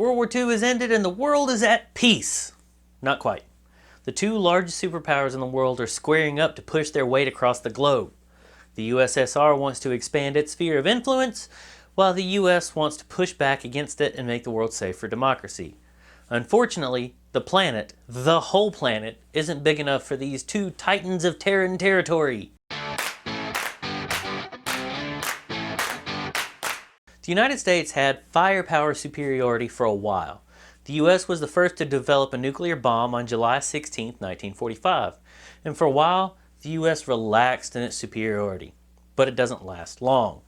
World War II has ended and the world is at peace. Not quite. The two largest superpowers in the world are squaring up to push their weight across the globe. The USSR wants to expand its sphere of influence, while the US wants to push back against it and make the world safe for democracy. Unfortunately, the whole planet, isn't big enough for these two titans of Terran territory. The United States had firepower superiority for a while. The US was the first to develop a nuclear bomb on July 16, 1945, and for a while, the US relaxed in its superiority. But it doesn't last long.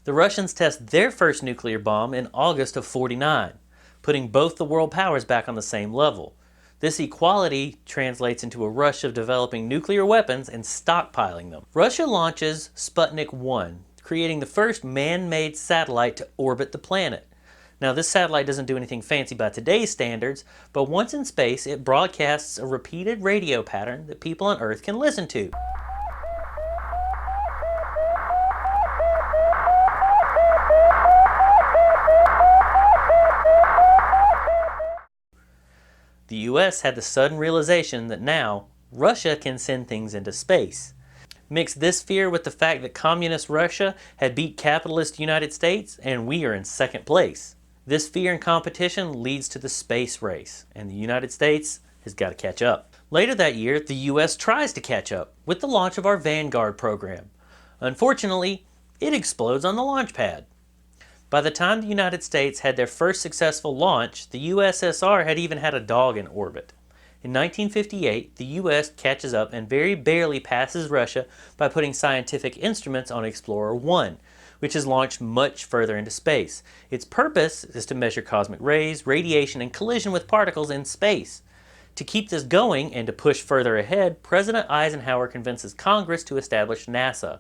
The Russians test their first nuclear bomb in August of '49, putting both the world powers back on the same level. This equality translates into a rush of developing nuclear weapons and stockpiling them. Russia launches Sputnik 1, creating the first man-made satellite to orbit the planet. Now, this satellite doesn't do anything fancy by today's standards, but once in space, it broadcasts a repeated radio pattern that people on Earth can listen to. The US had the sudden realization that now Russia can send things into space. Mix this fear with the fact that communist Russia had beat capitalist United States and we are in second place. This fear and competition leads to the space race, and the United States has got to catch up. Later that year, the US tries to catch up with the launch of our Vanguard program. Unfortunately, it explodes on the launch pad. By the time the United States had their first successful launch, the USSR had even had a dog in orbit. In 1958, the US catches up and very barely passes Russia by putting scientific instruments on Explorer 1, which is launched much further into space. Its purpose is to measure cosmic rays, radiation, and collision with particles in space. To keep this going and to push further ahead, President Eisenhower convinces Congress to establish NASA.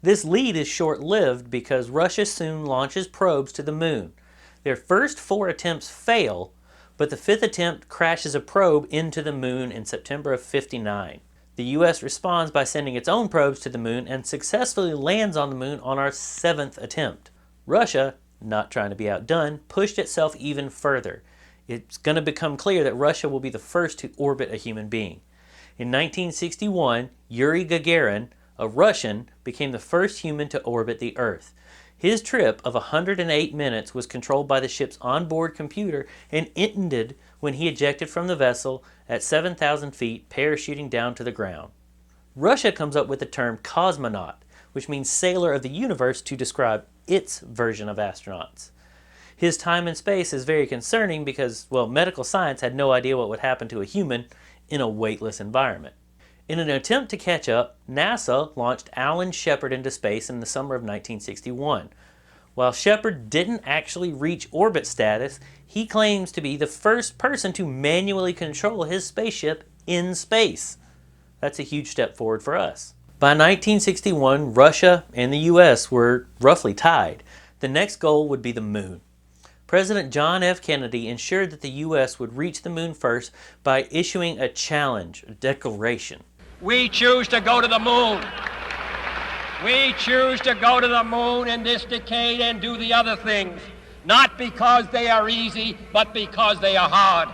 This lead is short-lived because Russia soon launches probes to the moon. Their first 4 attempts fail, but the 5th attempt crashes a probe into the moon in September of '59. The US responds by sending its own probes to the moon and successfully lands on the moon on our 7th attempt. Russia, not trying to be outdone, pushed itself even further. It's going to become clear that Russia will be the first to orbit a human being. In 1961, Yuri Gagarin, a Russian, became the first human to orbit the Earth. His trip of 108 minutes was controlled by the ship's onboard computer and ended when he ejected from the vessel at 7,000 feet, parachuting down to the ground. Russia comes up with the term cosmonaut, which means sailor of the universe, to describe its version of astronauts. His time in space is very concerning because, well, medical science had no idea what would happen to a human in a weightless environment. In an attempt to catch up, NASA launched Alan Shepard into space in the summer of 1961. While Shepard didn't actually reach orbit status, he claims to be the first person to manually control his spaceship in space. That's a huge step forward for us. By 1961, Russia and the US were roughly tied. The next goal would be the moon. President John F. Kennedy ensured that the US would reach the moon first by issuing a challenge, a declaration. We choose to go to the moon. We choose to go to the moon in this decade and do the other things, not because they are easy, but because they are hard.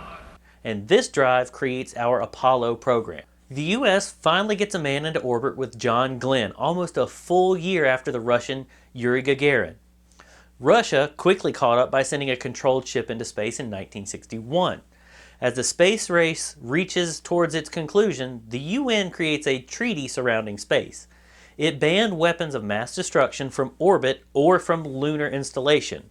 And this drive creates our Apollo program. The US finally gets a man into orbit with John Glenn, almost a full year after the Russian Yuri Gagarin. Russia quickly caught up by sending a controlled ship into space in 1961. As the space race reaches towards its conclusion, the UN creates a treaty surrounding space. It banned weapons of mass destruction from orbit or from lunar installation.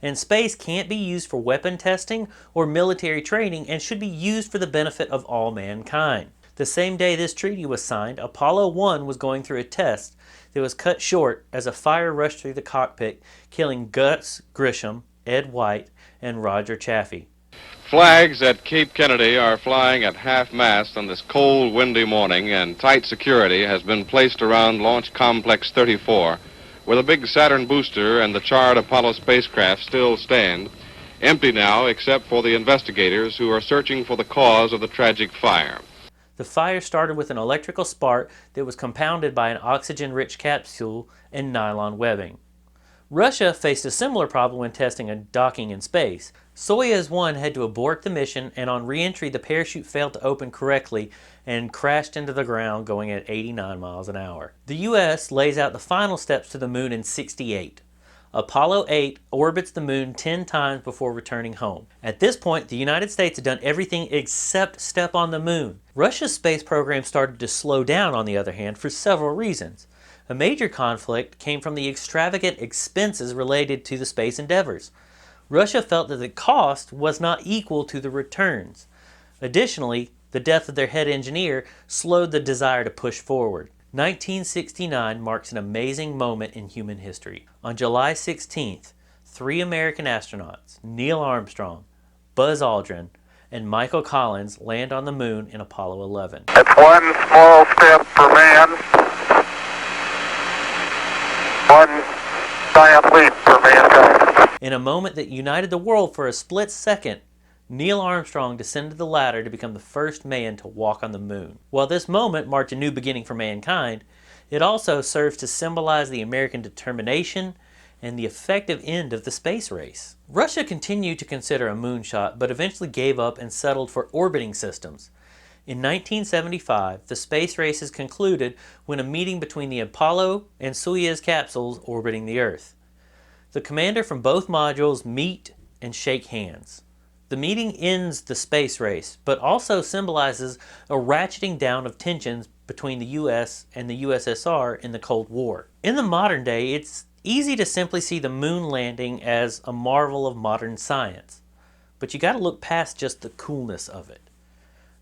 And space can't be used for weapon testing or military training and should be used for the benefit of all mankind. The same day this treaty was signed, Apollo 1 was going through a test that was cut short as a fire rushed through the cockpit, killing Gus Grisham, Ed White, and Roger Chaffee. Flags at Cape Kennedy are flying at half-mast on this cold, windy morning, and tight security has been placed around Launch Complex 34, where the big Saturn booster and the charred Apollo spacecraft still stand, empty now except for the investigators who are searching for the cause of the tragic fire. The fire started with an electrical spark that was compounded by an oxygen-rich capsule and nylon webbing. Russia faced a similar problem when testing a docking in space. Soyuz 1 had to abort the mission, and on re-entry the parachute failed to open correctly and crashed into the ground going at 89 miles an hour. The US lays out the final steps to the moon in '68. Apollo 8 orbits the moon 10 times before returning home. At this point, the United States had done everything except step on the moon. Russia's space program started to slow down, on the other hand, for several reasons. A major conflict came from the extravagant expenses related to the space endeavors. Russia felt that the cost was not equal to the returns. Additionally, the death of their head engineer slowed the desire to push forward. 1969 marks an amazing moment in human history. On July 16th, 3 American astronauts, Neil Armstrong, Buzz Aldrin, and Michael Collins, land on the moon in Apollo 11. It's one small step for man, one giant leap for mankind. In a moment that united the world for a split second, Neil Armstrong descended the ladder to become the first man to walk on the moon. While this moment marked a new beginning for mankind, it also serves to symbolize the American determination and the effective end of the space race. Russia continued to consider a moonshot, but eventually gave up and settled for orbiting systems. In 1975, the space race is concluded when a meeting between the Apollo and Soyuz capsules orbiting the Earth. The commander from both modules meet and shake hands. The meeting ends the space race, but also symbolizes a ratcheting down of tensions between the US and the USSR in the Cold War. In the modern day, it's easy to simply see the moon landing as a marvel of modern science. But you gotta look past just the coolness of it.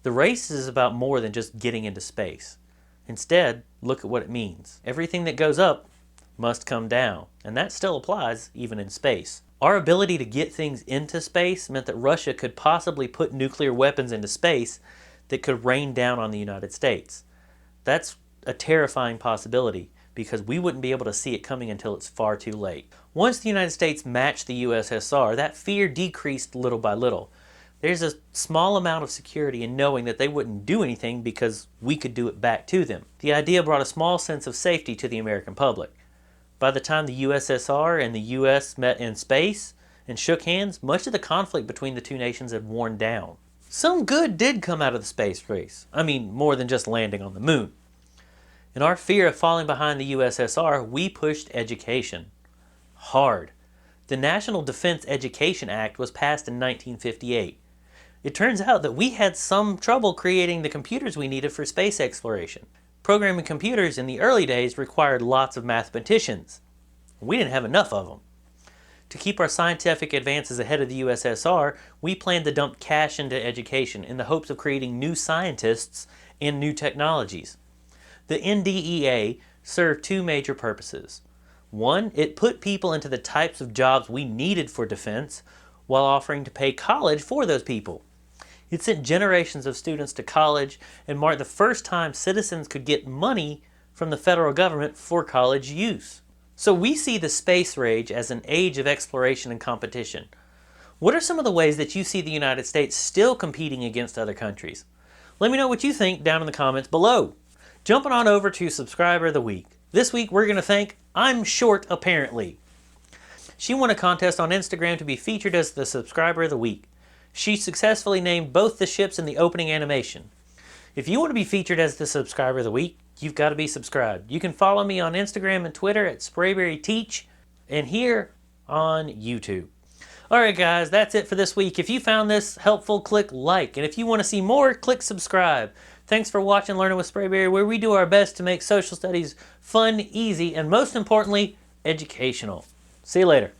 The race is about more than just getting into space. Instead, look at what it means. Everything that goes up must come down, and that still applies even in space. Our ability to get things into space meant that Russia could possibly put nuclear weapons into space that could rain down on the United States. That's a terrifying possibility because we wouldn't be able to see it coming until it's far too late. Once the United States matched the USSR, that fear decreased little by little. There's a small amount of security in knowing that they wouldn't do anything because we could do it back to them. The idea brought a small sense of safety to the American public. By the time the USSR and the US met in space and shook hands, much of the conflict between the two nations had worn down. Some good did come out of the space race. I mean, more than just landing on the moon. In our fear of falling behind the USSR, we pushed education. Hard. The National Defense Education Act was passed in 1958. It turns out that we had some trouble creating the computers we needed for space exploration. Programming computers in the early days required lots of mathematicians. We didn't have enough of them. To keep our scientific advances ahead of the USSR, we planned to dump cash into education in the hopes of creating new scientists and new technologies. The NDEA served 2 major purposes. One, it put people into the types of jobs we needed for defense while offering to pay college for those people. It sent generations of students to college and marked the first time citizens could get money from the federal government for college use. So we see the space age as an age of exploration and competition. What are some of the ways that you see the United States still competing against other countries? Let me know what you think down in the comments below. Jumping on over to Subscriber of the Week. This week we're going to thank I'm Short Apparently. She won a contest on Instagram to be featured as the Subscriber of the Week. She successfully named both the ships in the opening animation. If you want to be featured as the Subscriber of the Week, you've got to be subscribed. You can follow me on Instagram and Twitter at SprayberryTeach and here on YouTube. Alright guys, that's it for this week. If you found this helpful, click like. And if you want to see more, click subscribe. Thanks for watching Learning with Sprayberry, where we do our best to make social studies fun, easy, and most importantly, educational. See you later.